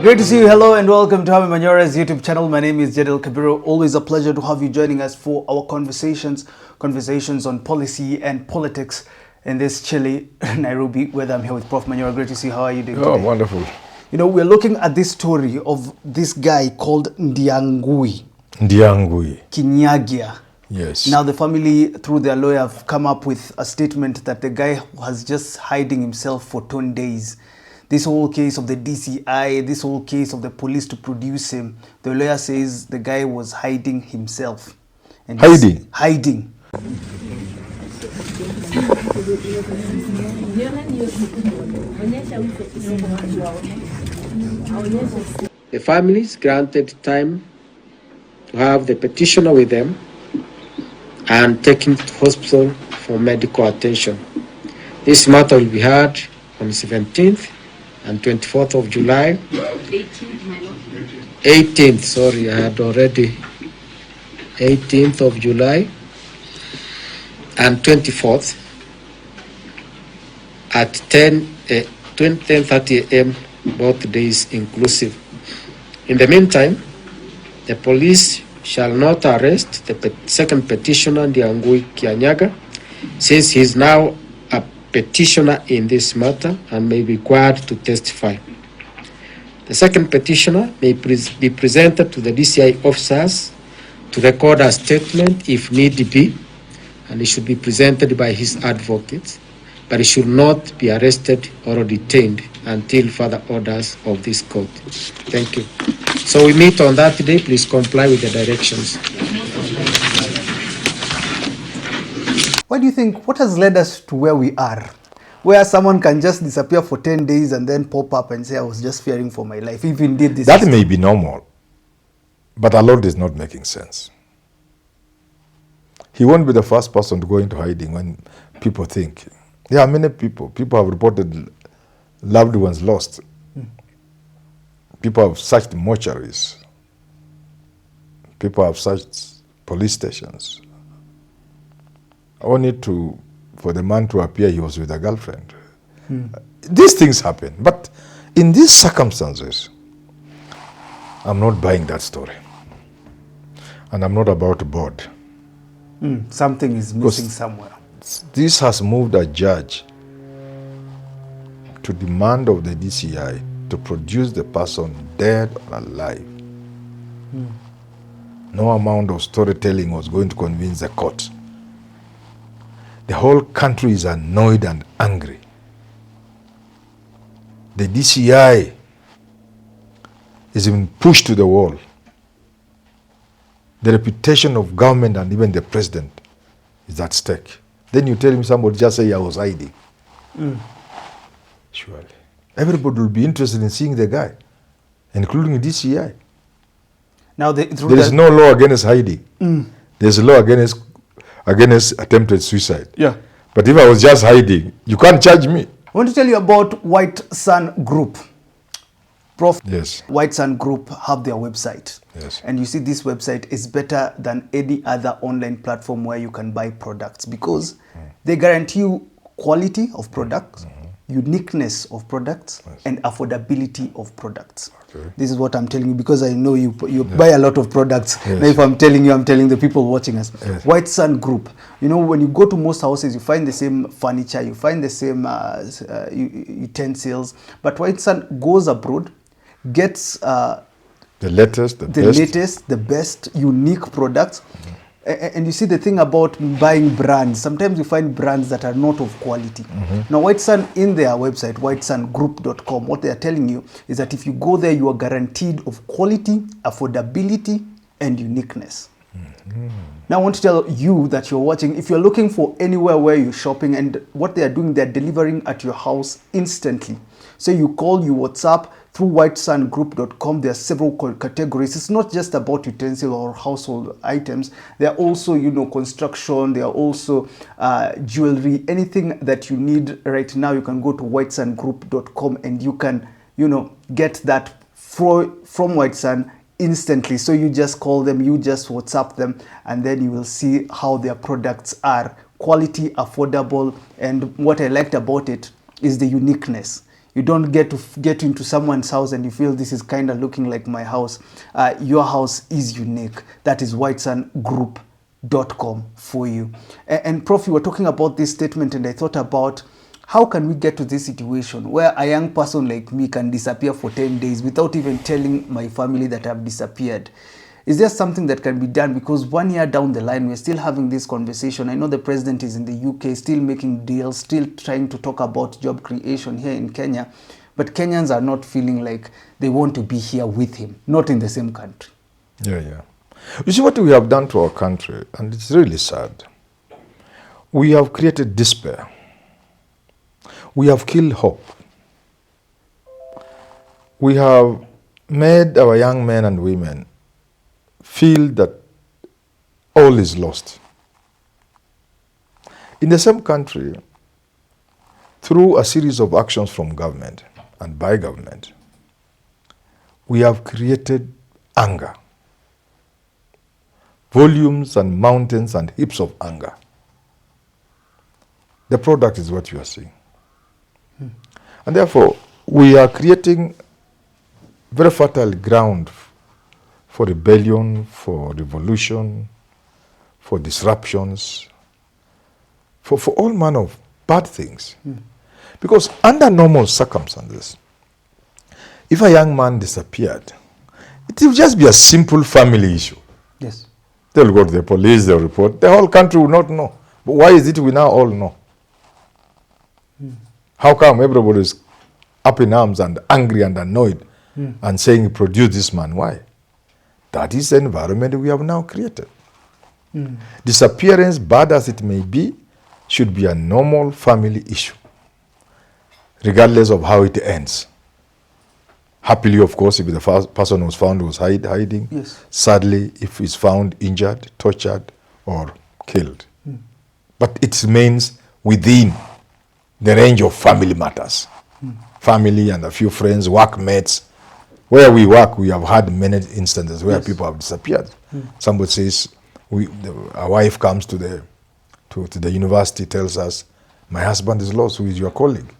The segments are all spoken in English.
Great to see you. Hello and welcome to Herman Manyora's YouTube channel. My name is Jadil Kabiru. Always a pleasure to have you joining us for our conversations on policy and politics in this chilly Nairobi weather. I'm here with Prof. Manyora. Great to see you. How are you doing today? Wonderful. You know, we're looking at this story of this guy called Ndiangui Kinyagia. Yes. Now the family, through their lawyer, have come up with a statement that the guy was just hiding himself for 10 days. This whole case of the DCI, this whole case of the police to produce him, the lawyer says the guy was hiding himself. And hiding. The families granted time to have the petitioner with them and taken to hospital for medical attention. This matter will be heard on the 17th and 24th of July. 18th, sorry, I had already. 18th of July and 24th at 10:30 a.m. both days inclusive. In the meantime, the police shall not arrest the second petitioner, Ndiangui Kinyagia, since he is now a petitioner in this matter and may be required to testify. The second petitioner may be presented to the DCI officers to record a statement if need be, and it should be presented by his advocate, but he should not be arrested or detained until further orders of this court. Thank you. So we meet on that day. Please comply with the directions. What do you think, what has led us to where we are? Where someone can just disappear for 10 days and then pop up and say, I was just fearing for my life, if indeed this That may be normal, but a lot is not making sense. He won't be the first person to go into hiding when people think. There are many people. People have reported loved ones lost. People have searched mortuaries. People have searched police stations. Only for the man to appear he was with a girlfriend. These things happen. But in these circumstances, I'm not buying that story. And I'm not about to board. Something is missing somewhere. This has moved a judge to demand of the DCI to produce the person dead or alive. No amount of storytelling was going to convince the court. The whole country is annoyed and angry. The DCI is being pushed to the wall. The reputation of government and even the president is at stake. Then you tell him somebody just say I was hiding. Surely. Everybody will be interested in seeing the guy, including the DCI. Now there is no law against hiding. There's a law against attempted suicide. Yeah. But if I was just hiding, you can't charge me. I want to tell you about White Sun Group. Prof. Yes. White Sun Group have their website. Yes. And you see this website is better than any other online platform where you can buy products because they guarantee you quality of products, uniqueness of products, and affordability of products. Okay. This is what I'm telling you because I know you buy a lot of products. Yes. Now if I'm telling you, I'm telling the people watching us. Yes. White Sun Group. You know, when you go to most houses, you find the same furniture, you find the same utensils, but White Sun goes abroad, gets the latest, the best, unique products. And you see the thing about buying brands, sometimes you find brands that are not of quality. Now White Sun, in their website, whitesungroup.com, what they are telling you is that if you go there, you are guaranteed of quality, affordability, and uniqueness. Now I want to tell you that you're watching, if you're looking for anywhere where you're shopping, and what they are doing, they're delivering at your house instantly. So you call, you WhatsApp through whitesungroup.com. There are several categories. It's not just about utensil or household items. There are also, you know, construction. There are also jewelry. Anything that you need right now, you can go to whitesungroup.com and you can, you know, get that from White Sun instantly. So you just call them, you just WhatsApp them, and then you will see how their products are quality, affordable, and what I liked about it is the uniqueness. You don't get into someone's house and you feel this is kind of looking like my house. Your house is unique. That is whitesungroup.com for you. And Prof, you were talking about this statement, and I thought about how can we get to this situation where a young person like me can disappear for 10 days without even telling my family that I've disappeared? Is there something that can be done? Because 1 year down the line, we're still having this conversation. I know the president is in the UK, still making deals, still trying to talk about job creation here in Kenya. But Kenyans are not feeling like they want to be here with him, not in the same country. Yeah. You see what we have done to our country, and it's really sad. We have created despair. We have killed hope. We have made our young men and women feel that all is lost. In the same country, through a series of actions from government and by government, we have created anger. Volumes and mountains and heaps of anger. The product is what you are seeing. And therefore, we are creating very fertile ground for rebellion, for revolution, for disruptions, for all manner of bad things. Because under normal circumstances, if a young man disappeared, it will just be a simple family issue. Yes. They'll go to the police, they'll report. The whole country will not know. But why is it we now all know? How come everybody is up in arms and angry and annoyed and saying, produce this man? Why? That is the environment we have now created. Disappearance, bad as it may be, should be a normal family issue, regardless of how it ends. Happily, of course, if the first person was found was hiding. Yes. Sadly, if he's found injured, tortured, or killed. But it remains within the range of family matters. Family and a few friends, workmates. Where we work, we have had many instances where people have disappeared. Somebody says, a wife comes to the university, tells us, my husband is lost, who is your colleague?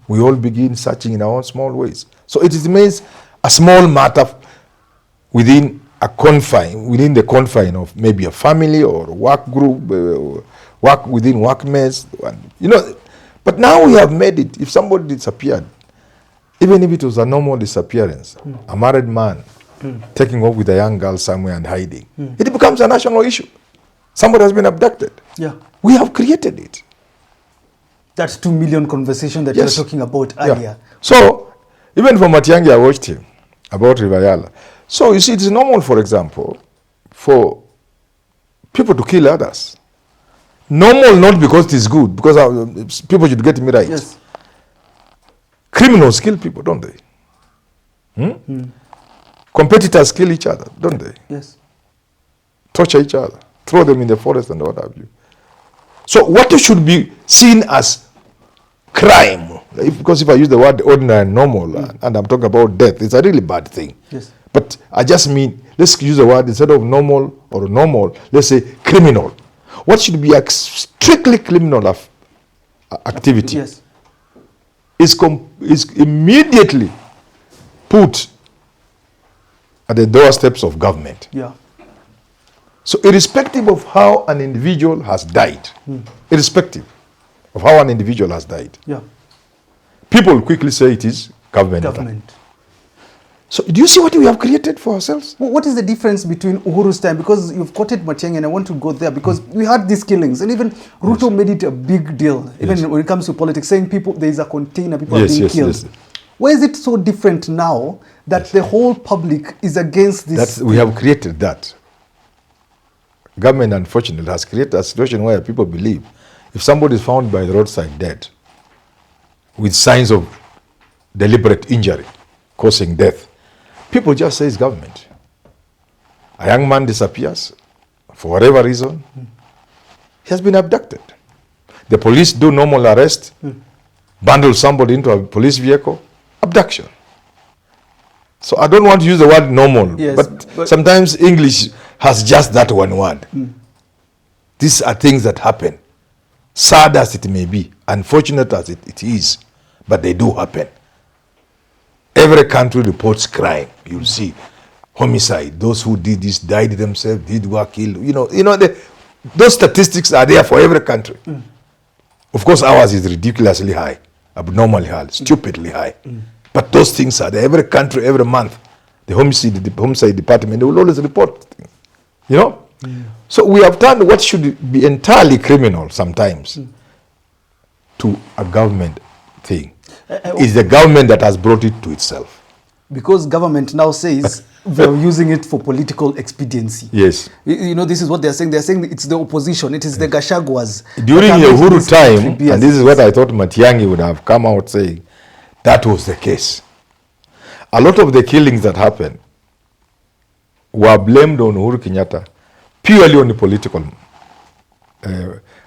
We all begin searching in our own small ways. So it remains a small matter within the confine of maybe a family or work group, work within workmates. But now we have made it, if somebody disappeared, even if it was a normal disappearance, a married man taking off with a young girl somewhere and hiding, it becomes a national issue. Somebody has been abducted. Yeah. We have created it. That's 2 million conversation that you were talking about earlier. Yeah. So, even for Matiang'i, I watched him about Raila. So, you see, it's normal, for example, for people to kill others. Normal not because it is good, because people should get me right. Yes. Criminals kill people, don't they? Competitors kill each other, don't they? Yes. Torture each other, throw them in the forest and what have you. So what should be seen as crime, because if I use the word ordinary and normal, and I'm talking about death, it's a really bad thing. Yes. But I just mean, let's use the word, instead of normal, let's say criminal. What should be a strictly criminal activity is immediately put at the doorsteps of government. Yeah. So irrespective of how an individual has died, people quickly say it is government. So do you see what we have created for ourselves? What is the difference between Uhuru's time? Because you've quoted Matiang'i, and I want to go there, because we had these killings, and even Ruto made it a big deal, even when it comes to politics, saying there is a container, people are being killed. Why is it so different now that the whole public is against this? We have created that. Government, unfortunately, has created a situation where people believe if somebody is found by the roadside dead with signs of deliberate injury causing death, people just say it's government. A young man disappears for whatever reason, he has been abducted. The police do normal arrest, bundle somebody into a police vehicle, abduction. So I don't want to use the word normal, but sometimes English has just that one word. These are things that happen, sad as it may be, unfortunate as it is, but they do happen. Every country reports crime. You'll see homicide. Those who did this died themselves, were killed. Those statistics are there for every country. Of course, ours is ridiculously high, abnormally high, stupidly high. But those things are there. Every country, every month, the homicide department, they will always report things. So we have turned what should be entirely criminal sometimes to a government thing. It's the government that has brought it to itself. Because government now says they're using it for political expediency. Yes. This is what they're saying. They're saying it's the opposition. It is the Gachaguas. During the Uhuru time, and this is what I thought Matiang'i would have come out saying, that was the case. A lot of the killings that happened were blamed on Uhuru Kenyatta purely on the political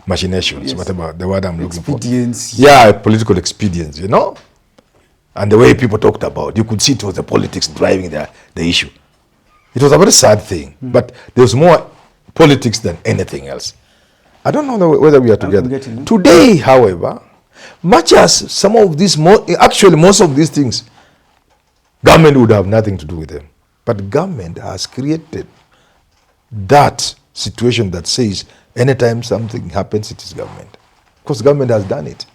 machinations, whatever the word I'm looking for. Expediency. Yeah, political expedience, And the way people talked about, you could see it was the politics driving the issue. It was a very sad thing, but there was more politics than anything else. I don't know whether we are together. Today, however, much as some of these, actually most of these things, government would have nothing to do with them. But government has created that situation that says anytime something happens, it is government. Because government has done it.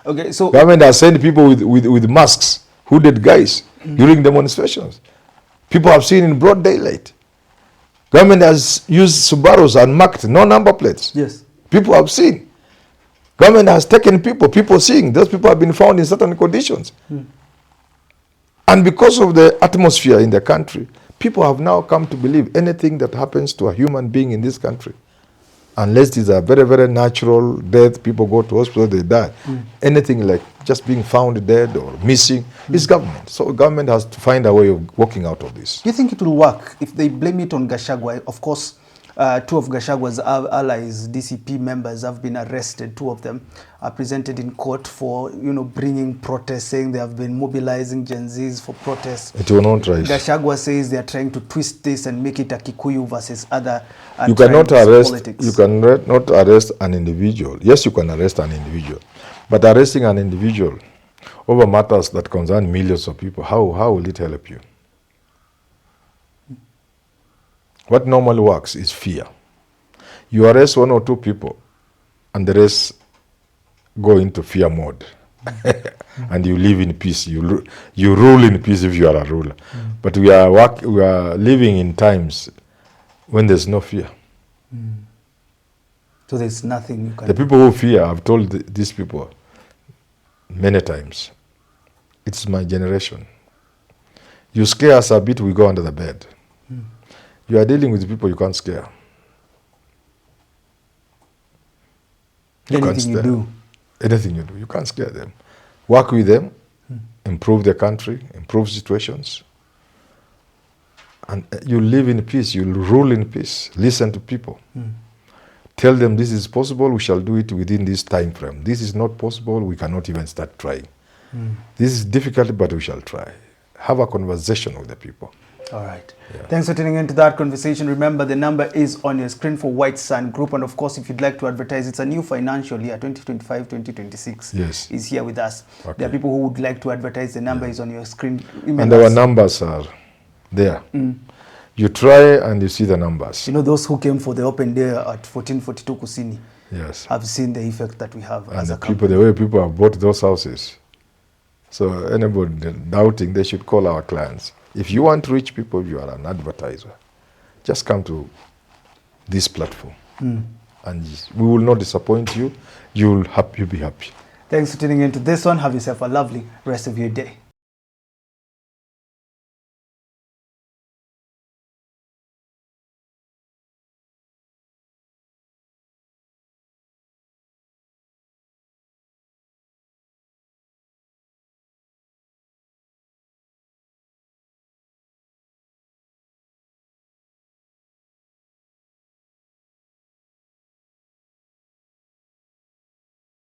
Okay, so government has sent people with masks, hooded guys, during demonstrations. People have seen in broad daylight. Government has used Subarus unmarked, no number plates. Yes. People have seen. Government has taken people seeing. Those people have been found in certain conditions. And because of the atmosphere in the country, people have now come to believe anything that happens to a human being in this country, unless it's a very, very natural death, people go to hospital, they die. Anything like just being found dead or missing is government. So government has to find a way of working out of this. Do you think it will work if they blame it on Gachagua? Of course, two of Gachagua's allies, DCP members, have been arrested. Two of them are presented in court for, bringing protests, saying they have been mobilizing Gen Zs for protests. It will not rise. Gachagua says they are trying to twist this and make it a Kikuyu versus other. You cannot arrest an individual. Yes, you can arrest an individual, but arresting an individual over matters that concern millions of people, how will it help you? What normally works is fear. You arrest one or two people, and the rest go into fear mode, and you live in peace. You rule in peace if you are a ruler. But we are living in times when there's no fear. So there's nothing you can. The people who fear, I've told these people many times, it's my generation. You scare us a bit, we go under the bed. You are dealing with people you can't scare. Anything you do. Anything you do, you can't scare them. Work with them, improve the country, improve situations. And you live in peace, you rule in peace. Listen to people. Tell them this is possible, we shall do it within this time frame. This is not possible, we cannot even start trying. This is difficult, but we shall try. Have a conversation with the people. All right. Yeah. Thanks for tuning into that conversation. Remember, the number is on your screen for White Sun Group. And of course, if you'd like to advertise, it's a new financial year, 2025-2026 yes. is here with us. Okay. There are people who would like to advertise. The number is on your screen. And our numbers are there. You try and you see the numbers. Those who came for the open day at 1442 Kusini have seen the effect that we have and as a company. The way people have bought those houses. So anybody doubting, they should call our clients. If you want to reach people, if you are an advertiser, just come to this platform. And we will not disappoint you. You'll be happy. Thanks for tuning into this one. Have yourself a lovely rest of your day.